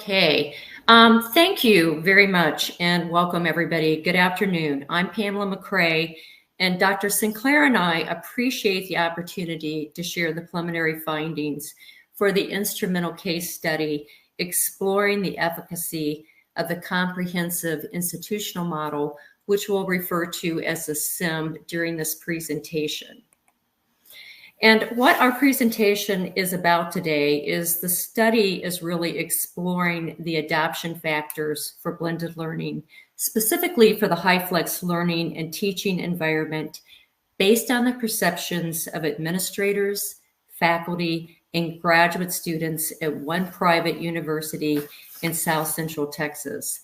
Okay. Thank you very much and welcome everybody. Good afternoon. I'm Pamela McCray, and Dr. Sinclair and I appreciate the opportunity to share the preliminary findings for the instrumental case study exploring the efficacy of the comprehensive institutional model, which we'll refer to as the SIM during this presentation. And what our presentation is about today is the study is really exploring the adoption factors for blended learning, specifically for the HyFlex learning and teaching environment based on the perceptions of administrators, faculty, and graduate students at one private university in South Central Texas.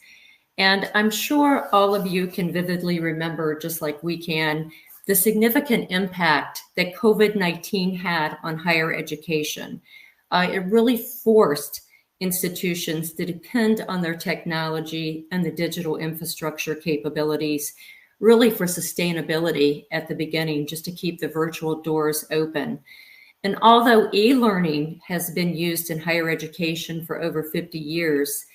And I'm sure all of you can vividly remember, just like we can, the significant impact that COVID-19 had on higher education. It really forced institutions to depend on their technology and the digital infrastructure capabilities, really for sustainability at the beginning, just to keep the virtual doors open. And although e-learning has been used in higher education for over 50 years,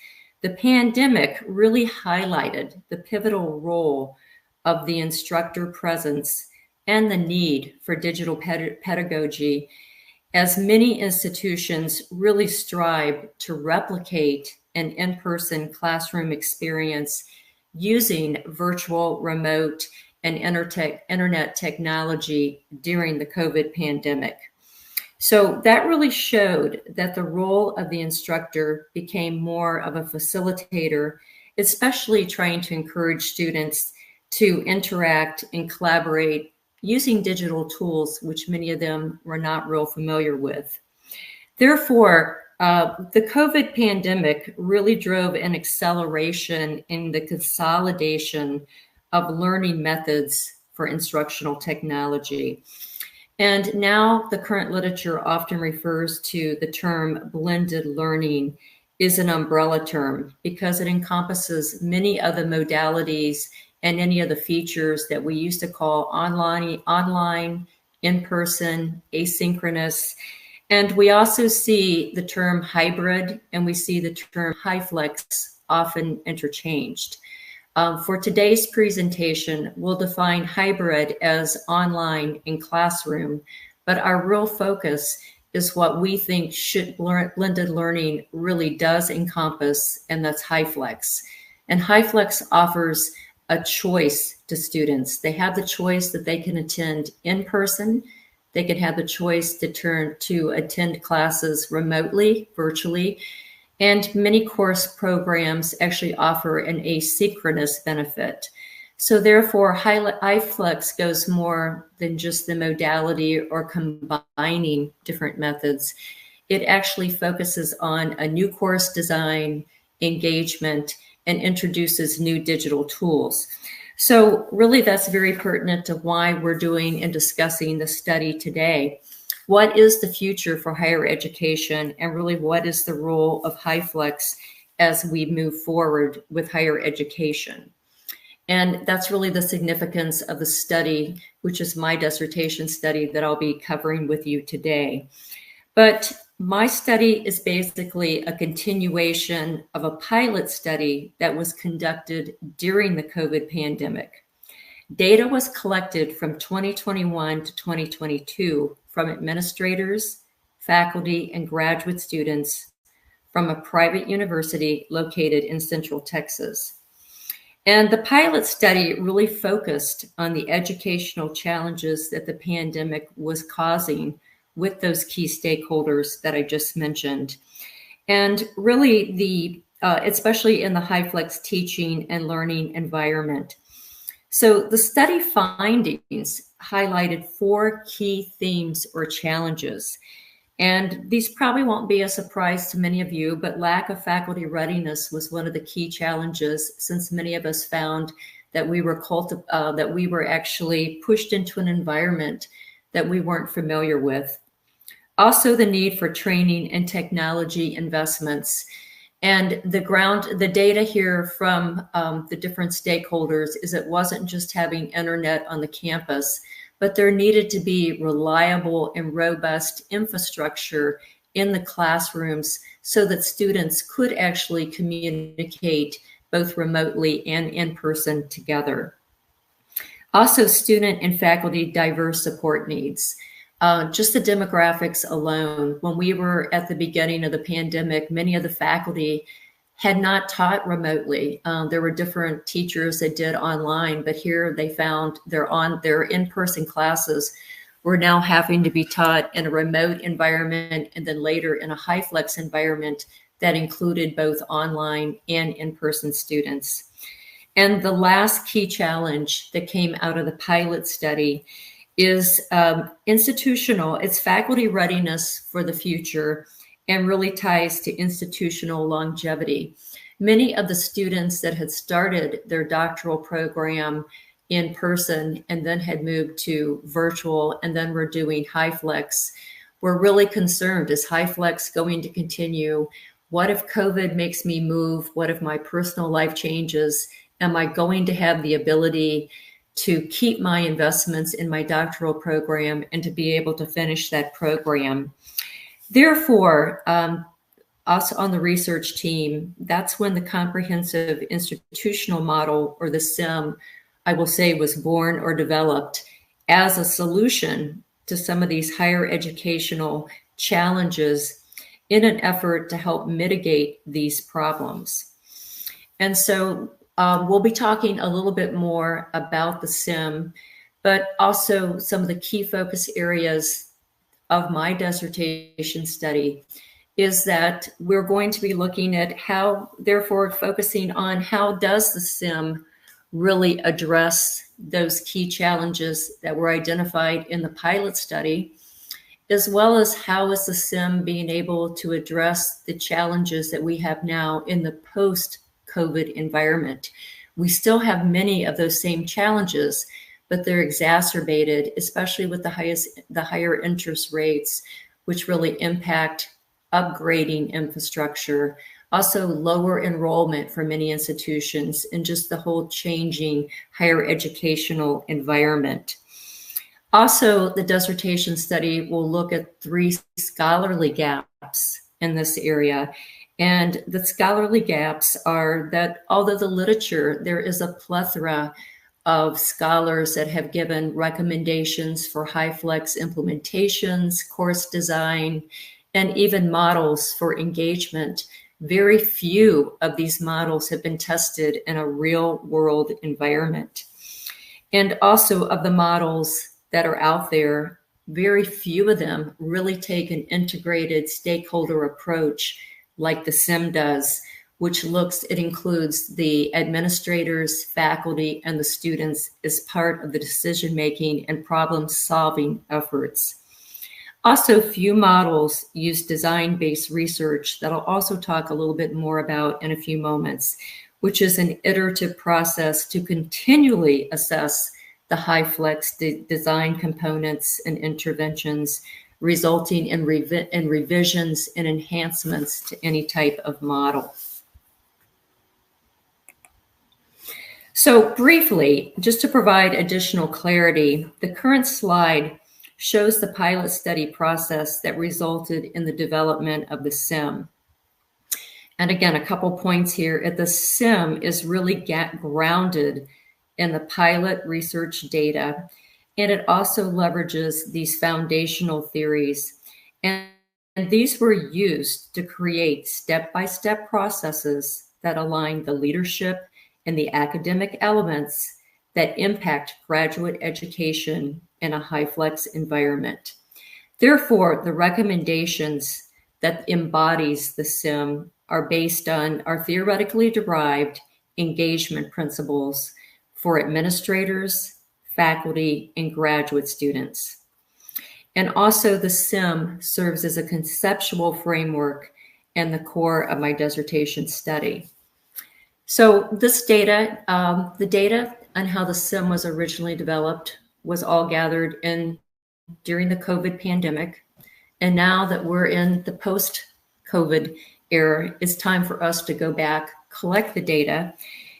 the pandemic really highlighted the pivotal role of the instructor presence and the need for digital pedagogy, as many institutions really strive to replicate an in-person classroom experience using virtual, remote, and internet technology during the COVID pandemic. So that really showed that the role of the instructor became more of a facilitator, especially trying to encourage students to interact and collaborate using digital tools, which many of them were not real familiar with. Therefore, the COVID pandemic really drove an acceleration in the consolidation of learning methods for instructional technology. And now the current literature often refers to the term blended learning is an umbrella term because it encompasses many other modalities and any of the features that we used to call online, in-person, asynchronous. And we also see the term hybrid and we see the term HyFlex often interchanged. For today's presentation, we'll define hybrid as online and classroom, but our real focus is what we think blended learning really does encompass, and that's HyFlex. And HyFlex offers a choice to students. They have the choice that they can attend in person. They can have the choice to attend classes remotely, virtually, and many course programs actually offer an asynchronous benefit. So therefore, HyFlex goes more than just the modality or combining different methods. It actually focuses on a new course design, engagement, and introduces new digital tools. So really that's very pertinent to why we're doing and discussing the study today. What is the future for higher education, and really what is the role of HyFlex as we move forward with higher education? And that's really the significance of the study, which is my dissertation study that I'll be covering with you today. But my study is basically a continuation of a pilot study that was conducted during the COVID pandemic. Data was collected from 2021 to 2022 from administrators, faculty, and graduate students from a private university located in Central Texas. And the pilot study really focused on the educational challenges that the pandemic was causing with those key stakeholders that I just mentioned. And really especially in the HyFlex teaching and learning environment. So the study findings highlighted 4 key themes or challenges. And these probably won't be a surprise to many of you, but lack of faculty readiness was one of the key challenges, since many of us found that we were actually pushed into an environment that we weren't familiar with. Also, the need for training and technology investments. And the data here from the different stakeholders is it wasn't just having internet on the campus, but there needed to be reliable and robust infrastructure in the classrooms so that students could actually communicate both remotely and in person together. Also, student and faculty diverse support needs. Just the demographics alone, when we were at the beginning of the pandemic, many of the faculty had not taught remotely. There were different teachers that did online, but here they found their in-person classes were now having to be taught in a remote environment and then later in a HyFlex environment that included both online and in-person students. And the last key challenge that came out of the pilot study is institutional. It's faculty readiness for the future and really ties to institutional longevity. Many of the students that had started their doctoral program in person and then had moved to virtual and then were doing HyFlex were really concerned. Is HyFlex going to continue? What if COVID makes me move? What if my personal life changes? Am I going to have the ability to keep my investments in my doctoral program and to be able to finish that program? Therefore, us on the research team, that's when the comprehensive institutional model, or the SIM, I will say, was born or developed as a solution to some of these higher educational challenges in an effort to help mitigate these problems. And so we'll be talking a little bit more about the SIM, but also some of the key focus areas of my dissertation study is that we're going to be looking at how, therefore focusing on how does the SIM really address those key challenges that were identified in the pilot study, as well as how is the SIM being able to address the challenges that we have now in the post-COVID environment. We still have many of those same challenges, but they're exacerbated, especially with the higher interest rates, which really impact upgrading infrastructure, also lower enrollment for many institutions, and just the whole changing higher educational environment. Also, the dissertation study will look at 3 scholarly gaps in this area. And the scholarly gaps are that although the literature, there is a plethora of scholars that have given recommendations for HyFlex implementations, course design, and even models for engagement, very few of these models have been tested in a real world environment. And also of the models that are out there, very few of them really take an integrated stakeholder approach like the SIM does, it includes the administrators, faculty, and the students as part of the decision-making and problem-solving efforts. Also, few models use design-based research that I'll also talk a little bit more about in a few moments, which is an iterative process to continually assess the HyFlex design components and interventions, resulting in revisions and enhancements to any type of model. So briefly, just to provide additional clarity, the current slide shows the pilot study process that resulted in the development of the SIM. And again, a couple points here. The SIM is really grounded in the pilot research data, and it also leverages these foundational theories. And these were used to create step-by-step processes that align the leadership and the academic elements that impact graduate education in a HyFlex environment. Therefore, the recommendations that embodies the SIM are based on our theoretically derived engagement principles for administrators, faculty, and graduate students. And also the SIM serves as a conceptual framework and the core of my dissertation study. So this data, the data on how the SIM was originally developed was all gathered during the COVID pandemic. And now that we're in the post-COVID era, it's time for us to go back, collect the data,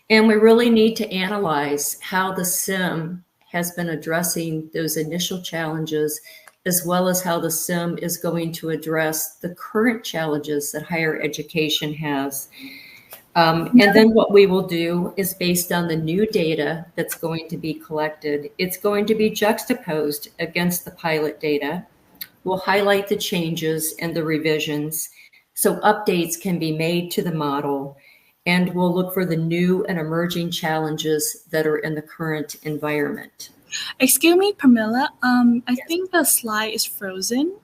and we really need to analyze how the SIM has been addressing those initial challenges as well as how the SIM is going to address the current challenges that higher education has. And then what we will do is, based on the new data that's going to be collected, it's going to be juxtaposed against the pilot data. We'll highlight the changes and the revisions so updates can be made to the model, and we'll look for the new and emerging challenges that are in the current environment. Excuse me, Pamela. I think the slide is frozen.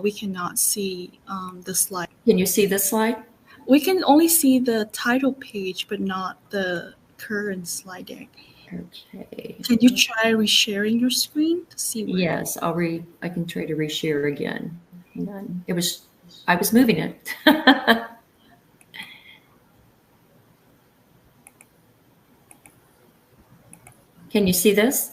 We cannot see the slide. Can you see this slide? We can only see the title page, but not the current slide deck. Okay. Can you try resharing your screen to see where? Yes, I can try to reshare again. Hang on. I was moving it. Can you see this?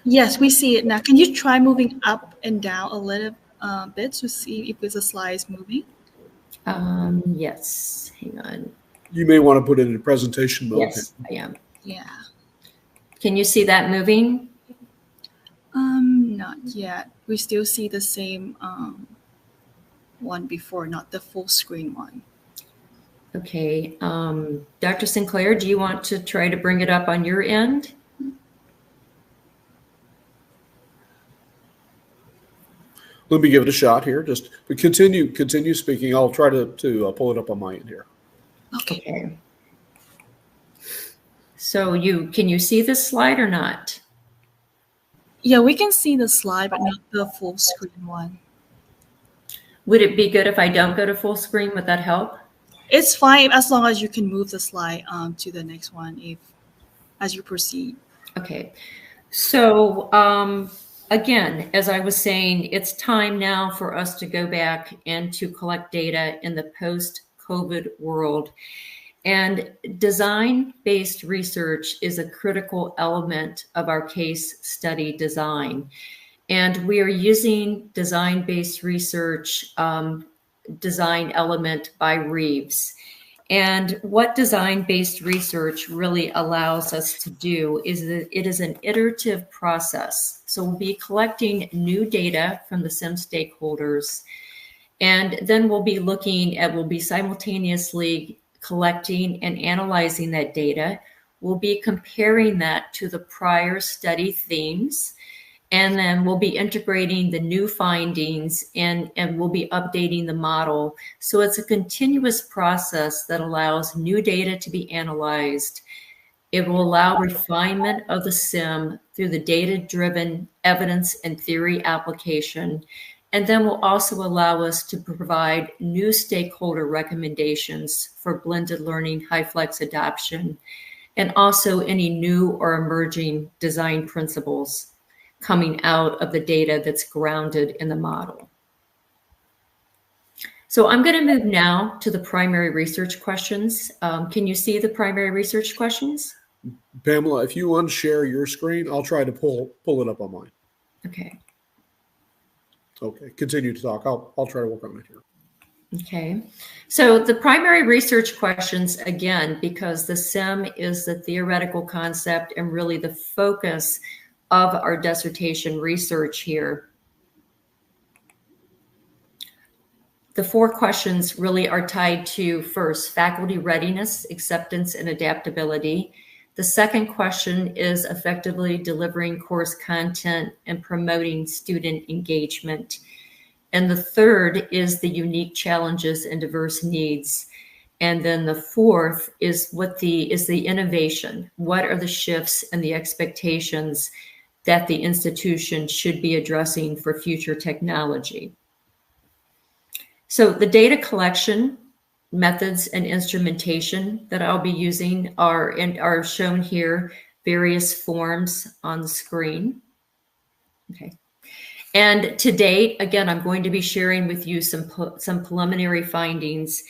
Yes, we see it now. Can you try moving up and down a little bit to see if the slide is moving? Yes, hang on. You may want to put it in presentation mode. Yes, I am. Yeah. Can you see that moving? Not yet. We still see the same one before, not the full screen one. Okay. Dr. Sinclair, do you want to try to bring it up on your end? Let me give it a shot here. But continue speaking. I'll try to pull it up on my end here. Okay. So can you see this slide or not? Yeah, we can see the slide, but not the full screen one. Would it be good if I don't go to full screen? Would that help? It's fine as long as you can move the slide to the next one as you proceed. Okay. So again, as I was saying, it's time now for us to go back and to collect data in the post-COVID world. And design-based research is a critical element of our case study design. And we are using design-based research design element by Reeves. And what design-based research really allows us to do is that it is an iterative process. So we'll be collecting new data from the SIM stakeholders, and then we'll be simultaneously collecting and analyzing that data. We'll be comparing that to the prior study themes, and then we'll be integrating the new findings and we'll be updating the model. So it's a continuous process that allows new data to be analyzed. It will allow refinement of the SIM through the data-driven evidence and theory application. And then will also allow us to provide new stakeholder recommendations for blended learning, HyFlex adoption, and also any new or emerging design principles coming out of the data that's grounded in the model. So I'm going to move now to the primary research questions. Can you see the primary research questions? Pamela, if you unshare your screen, I'll try to pull it up on mine. Okay. Okay, continue to talk. I'll try to work on it here. Okay, so the primary research questions, again, because the SIM is the theoretical concept and really the focus of our dissertation research here. The 4 questions really are tied to, first, faculty readiness, acceptance, and adaptability. The second question is effectively delivering course content and promoting student engagement. And the third is the unique challenges and diverse needs. And then the fourth is the innovation. What are the shifts and the expectations that the institution should be addressing for future technology? So the data collection methods and instrumentation that I'll be using are shown here, various forms on the screen. Okay. And to date, again, I'm going to be sharing with you some preliminary findings,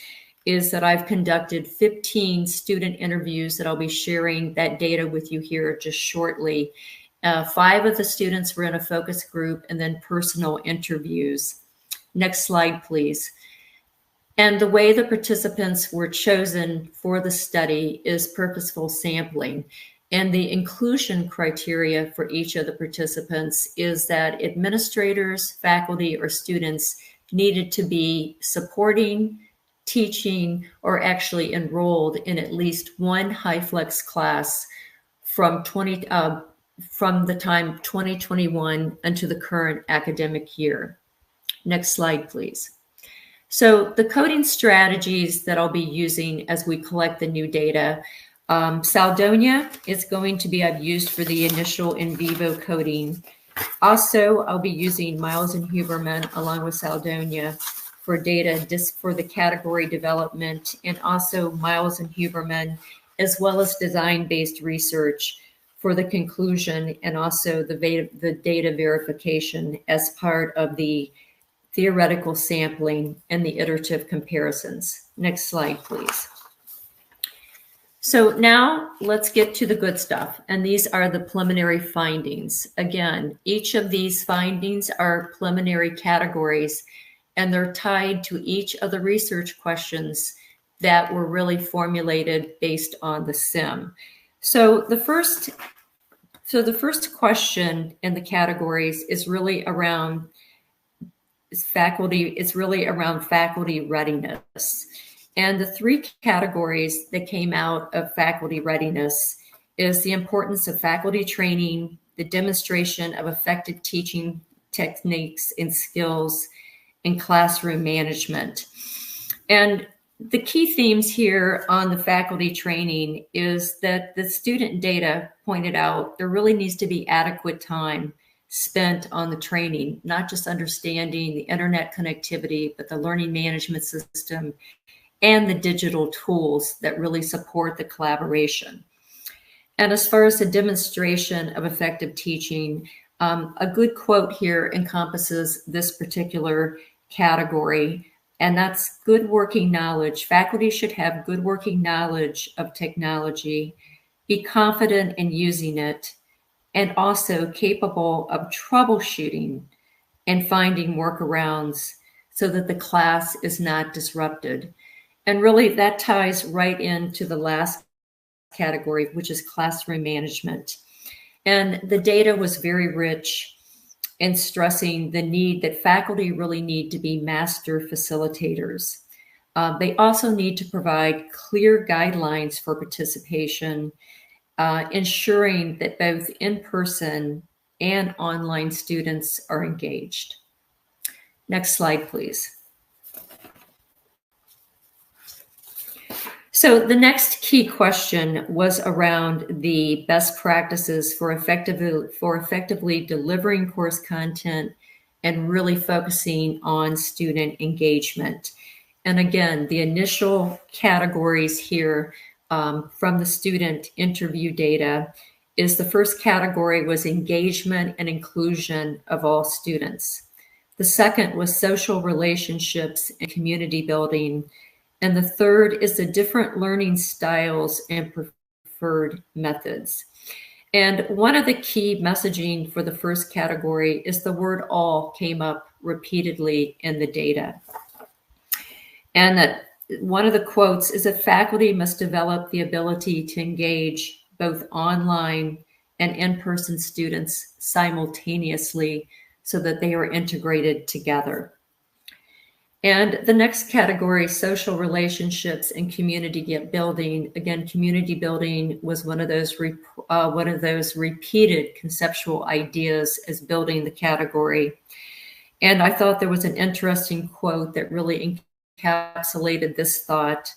is that I've conducted 15 student interviews that I'll be sharing that data with you here just shortly. 5 of the students were in a focus group, and then personal interviews. Next slide, please. And the way the participants were chosen for the study is purposeful sampling. And the inclusion criteria for each of the participants is that administrators, faculty, or students needed to be supporting, teaching, or actually enrolled in at least one HyFlex class from the time 2021 until the current academic year. Next slide, please. So the coding strategies that I'll be using as we collect the new data, Saldonia is going to be I've used for the initial in vivo coding. Also, I'll be using Miles and Huberman along with Saldonia for data for the category development, and also Miles and Huberman, as well as design-based research for the conclusion, and also the data verification as part of the theoretical sampling and the iterative comparisons. Next slide, please. So now let's get to the good stuff. And these are the preliminary findings. Again, each of these findings are preliminary categories, and they're tied to each of the research questions that were really formulated based on the SIM. So the first question in the categories is really around faculty readiness. And the three categories that came out of faculty readiness is the importance of faculty training, the demonstration of effective teaching techniques and skills, and classroom management. And the key themes here on the faculty training is that the student data pointed out there really needs to be adequate time spent on the training, not just understanding the internet connectivity, but the learning management system and the digital tools that really support the collaboration. And as far as the demonstration of effective teaching, a good quote here encompasses this particular category, and that's good working knowledge. Faculty should have good working knowledge of technology, be confident in using it, and also capable of troubleshooting and finding workarounds so that the class is not disrupted. And really that ties right into the last category, which is classroom management. And the data was very rich in stressing the need that faculty really need to be master facilitators. They also need to provide clear guidelines for participation, ensuring that both in-person and online students are engaged. Next slide, please. So the next key question was around the best practices for effectively delivering course content and really focusing on student engagement. And again, the initial categories here from the student interview data is the first category was engagement and inclusion of all students. The second was social relationships and community building. And the third is the different learning styles and preferred methods. And one of the key messaging for the first category is the word all came up repeatedly in the data. And that one of the quotes is that faculty must develop the ability to engage both online and in-person students simultaneously so that they are integrated together. And the next category, social relationships and community building. Again, community building was one of those repeated conceptual ideas as building the category. And I thought there was an interesting quote that really encapsulated this thought,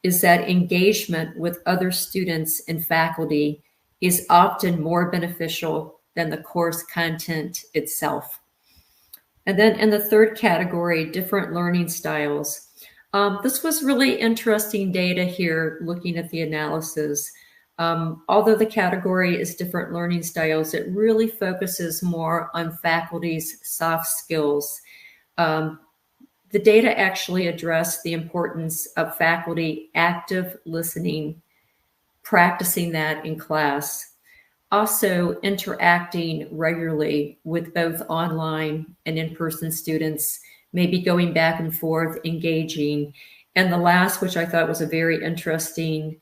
is that engagement with other students and faculty is often more beneficial than the course content itself. And then in the third category, different learning styles. This was really interesting data here, looking at the analysis. Although the category is different learning styles, it really focuses more on faculty's soft skills. The data actually addressed the importance of faculty active listening, practicing that in class, also interacting regularly with both online and in-person students, maybe going back and forth, engaging. And the last, which I thought was a very interesting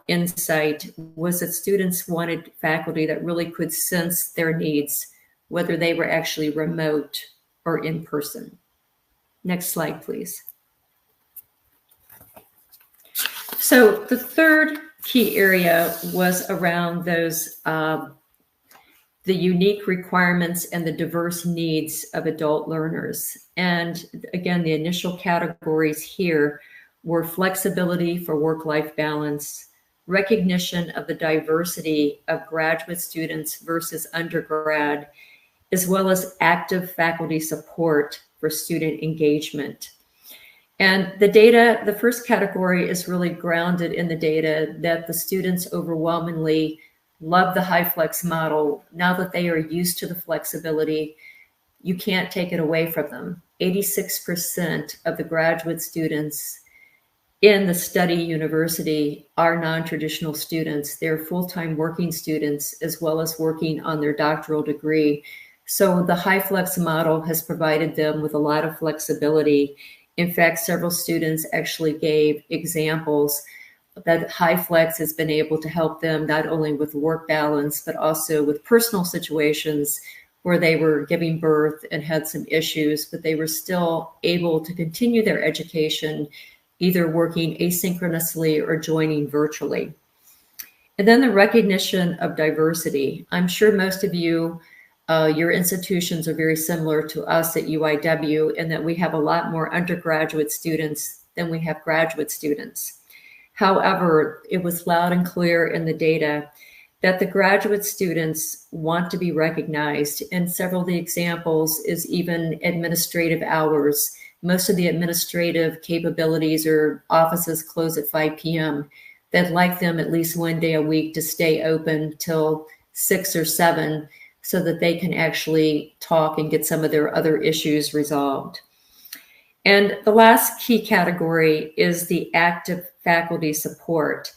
insight was that students wanted faculty that really could sense their needs, whether they were actually remote or in person. Next slide, please. So the third key area was around those the unique requirements and the diverse needs of adult learners. And again, the initial categories here were flexibility for work-life balance, recognition of the diversity of graduate students versus undergrad, as well as active faculty support for student engagement. And the data, the first category is really grounded in the data that the students overwhelmingly love the HyFlex model. Now that they are used to the flexibility, you can't take it away from them. 86% of the graduate students in the study university are non-traditional students. They're full-time working students as well as working on their doctoral degree. So the HyFlex model has provided them with a lot of flexibility. In fact, several students actually gave examples that HyFlex has been able to help them not only with work balance, but also with personal situations where they were giving birth and had some issues, but they were still able to continue their education, either working asynchronously or joining virtually. And then the recognition of diversity. I'm sure most of you, your institutions are very similar to us at UIW in that we have a lot more undergraduate students than we have graduate students. However, it was loud and clear in the data that the graduate students want to be recognized. And several of the examples is even administrative hours. Most of the administrative capabilities or offices close at 5 p.m. They'd like them at least one day a week to stay open till 6 or 7 so that they can actually talk and get some of their other issues resolved. And the last key category is the active faculty support.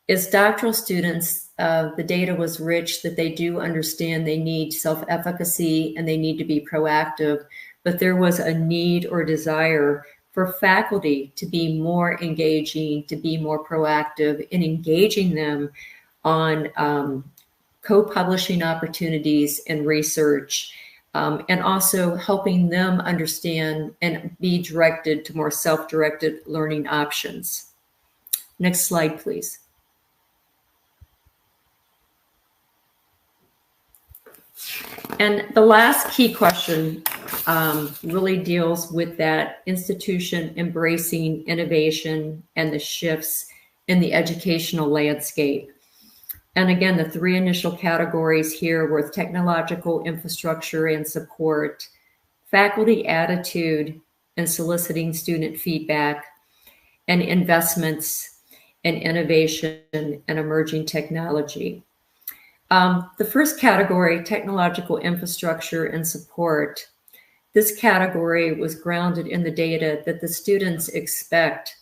As doctoral students, the data was rich that they do understand they need self-efficacy and they need to be proactive, but there was a need or desire for faculty to be more engaging, to be more proactive in engaging them on co-publishing opportunities and research, and also helping them understand and be directed to more self-directed learning options. Next slide, please. And the last key question really deals with that institution embracing innovation and the shifts in the educational landscape. And again, the three initial categories here were technological infrastructure and support, faculty attitude and soliciting student feedback, and investments in innovation and emerging technology. The first category, technological infrastructure and support, this category was grounded in the data that the students expect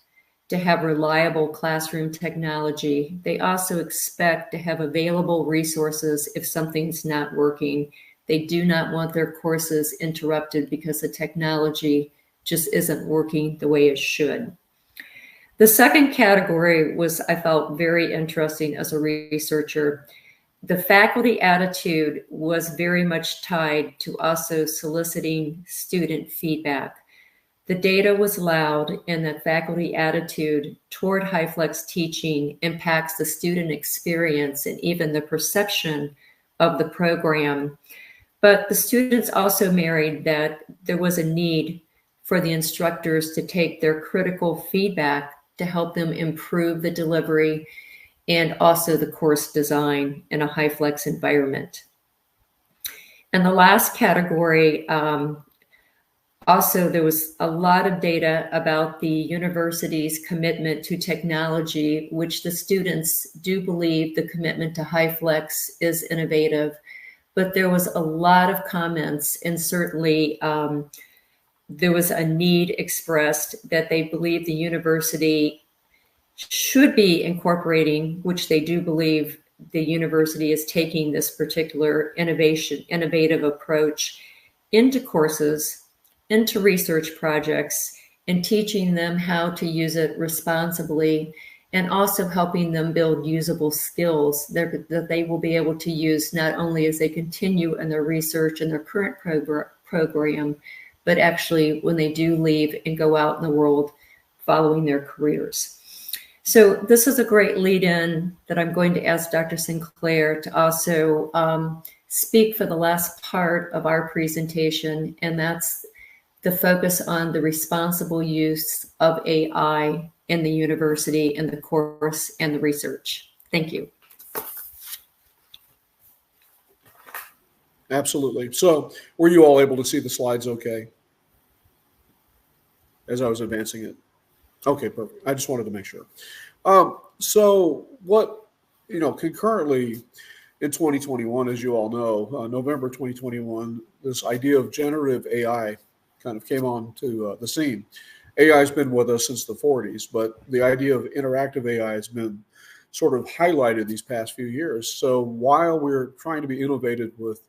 to have reliable classroom technology. They also expect to have available resources if something's not working. They do not want their courses interrupted because the technology just isn't working the way it should. The second category was, I felt, very interesting as a researcher. The faculty attitude was very much tied to also soliciting student feedback. The data was loud, and the faculty attitude toward HyFlex teaching impacts the student experience and even the perception of the program. But the students also married that there was a need for the instructors to take their critical feedback to help them improve the delivery and also the course design in a HyFlex environment. And the last category, also, there was a lot of data about the university's commitment to technology, which the students do believe the commitment to HyFlex is innovative. But there was a lot of comments, and certainly there was a need expressed that they believe the university should be incorporating, which they do believe the university is taking this particular innovative approach into courses, into research projects, and teaching them how to use it responsibly and also helping them build usable skills that they will be able to use not only as they continue in their research and their current program, but actually when they do leave and go out in the world following their careers. So this is a great lead-in that I'm going to ask Dr. Sinclair to also speak for the last part of our presentation, and that's the focus on the responsible use of AI in the university, in the course, and the research. Thank you. Absolutely. So were you all able to see the slides okay as I was advancing it? Okay, perfect. I just wanted to make sure. So what, concurrently in 2021, as you all know, November 2021, this idea of generative AI kind of came on to the scene. AI has been with us since the 40s, but the idea of interactive AI has been sort of highlighted these past few years. So while we're trying to be innovative with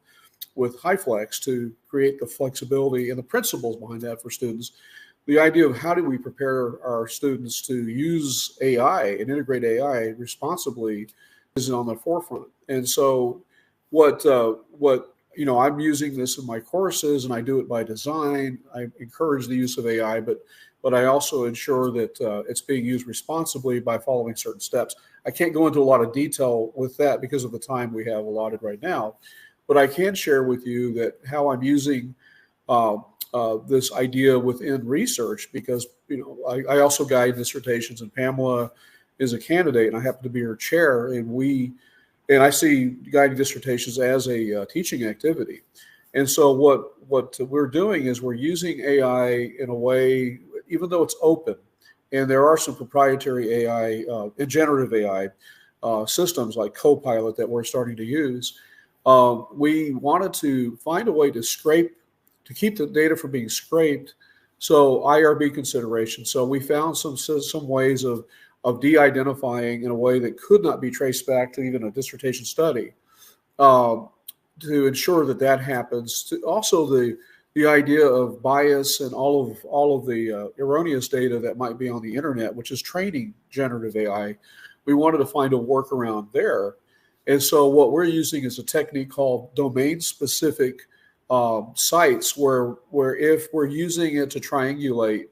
HyFlex to create the flexibility and the principles behind that for students, the idea of how do we prepare our students to use AI and integrate AI responsibly is on the forefront. And so what I'm using this in my courses, and I do it by design. I encourage the use of AI, but I also ensure that it's being used responsibly by following certain steps. I can't go into a lot of detail with that because of the time we have allotted right now, but I can share with you that how I'm using this idea within research, because I also guide dissertations, and Pamela is a candidate, and I happen to be her chair, and I see guiding dissertations as a teaching activity. And so what we're doing is we're using AI in a way, even though it's open, and there are some proprietary AI and generative AI systems like Copilot that we're starting to use. We wanted to find a way to keep the data from being scraped, so IRB consideration. So we found some ways of de-identifying in a way that could not be traced back to even a dissertation study, to ensure that happens. Also, the idea of bias and all of the erroneous data that might be on the internet, which is training generative AI, we wanted to find a workaround there. And so what we're using is a technique called domain-specific sites, where if we're using it to triangulate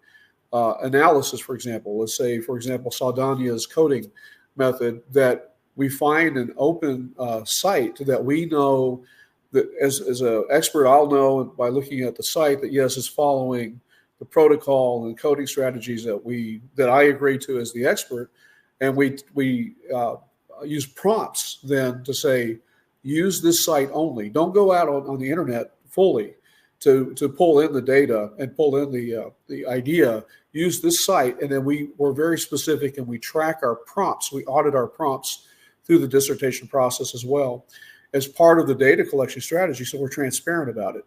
analysis, for example, let's say, for example, Saldana's coding method, that we find an open site that we know that as an expert, I'll know by looking at the site that yes, it's following the protocol and coding strategies that I agree to as the expert, and we use prompts then to say, use this site only. Don't go out on the internet fully to pull in the data and pull in the idea. Use this site, and then we're very specific, and we track our prompts. We audit our prompts through the dissertation process as well as part of the data collection strategy, so we're transparent about it.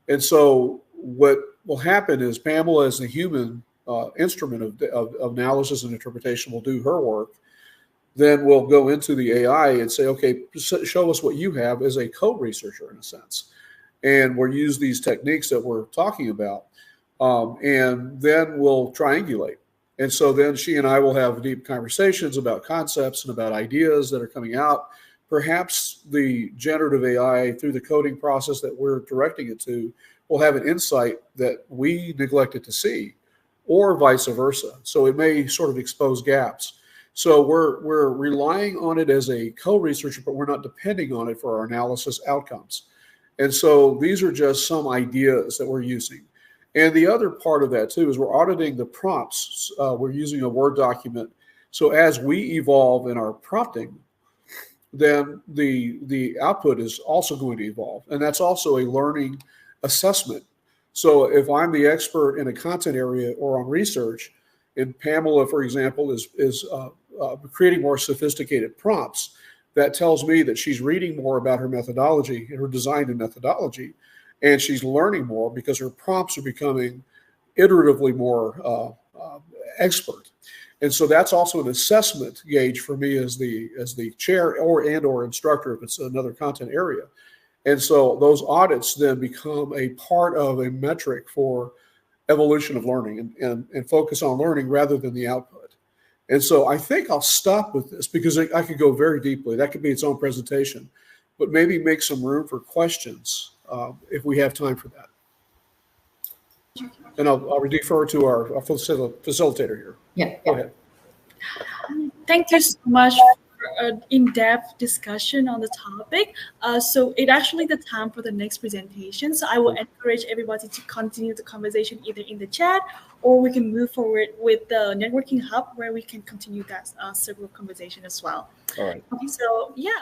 And so what will happen is Pamela, as the human instrument of analysis and interpretation, will do her work. Then we'll go into the AI and say, okay, show us what you have as a co-researcher in a sense. And we'll use these techniques that we're talking about, and then we'll triangulate. And so then she and I will have deep conversations about concepts and about ideas that are coming out. Perhaps the generative AI, through the coding process that we're directing it to, will have an insight that we neglected to see, or vice versa. So it may sort of expose gaps. So we're relying on it as a co-researcher, but we're not depending on it for our analysis outcomes. And so these are just some ideas that we're using. And the other part of that too is we're auditing the prompts. We're using a Word document. So as we evolve in our prompting, then the output is also going to evolve. And that's also a learning assessment. So if I'm the expert in a content area or on research, and Pamela, for example, is creating more sophisticated prompts, that tells me that she's reading more about her methodology, her design and methodology, and she's learning more because her prompts are becoming iteratively more expert. And so that's also an assessment gauge for me as the chair or instructor if it's another content area. And so those audits then become a part of a metric for evolution of learning and focus on learning rather than the output. And so I think I'll stop with this because I could go very deeply. That could be its own presentation, but maybe make some room for questions if we have time for that. And I'll defer to our facilitator here. Yeah. Go ahead. Thank you so much for an in-depth discussion on the topic. So it's actually the time for the next presentation. So I will encourage everybody to continue the conversation either in the chat, or we can move forward with the networking hub where we can continue that circle conversation as well. All right. Okay, so yeah.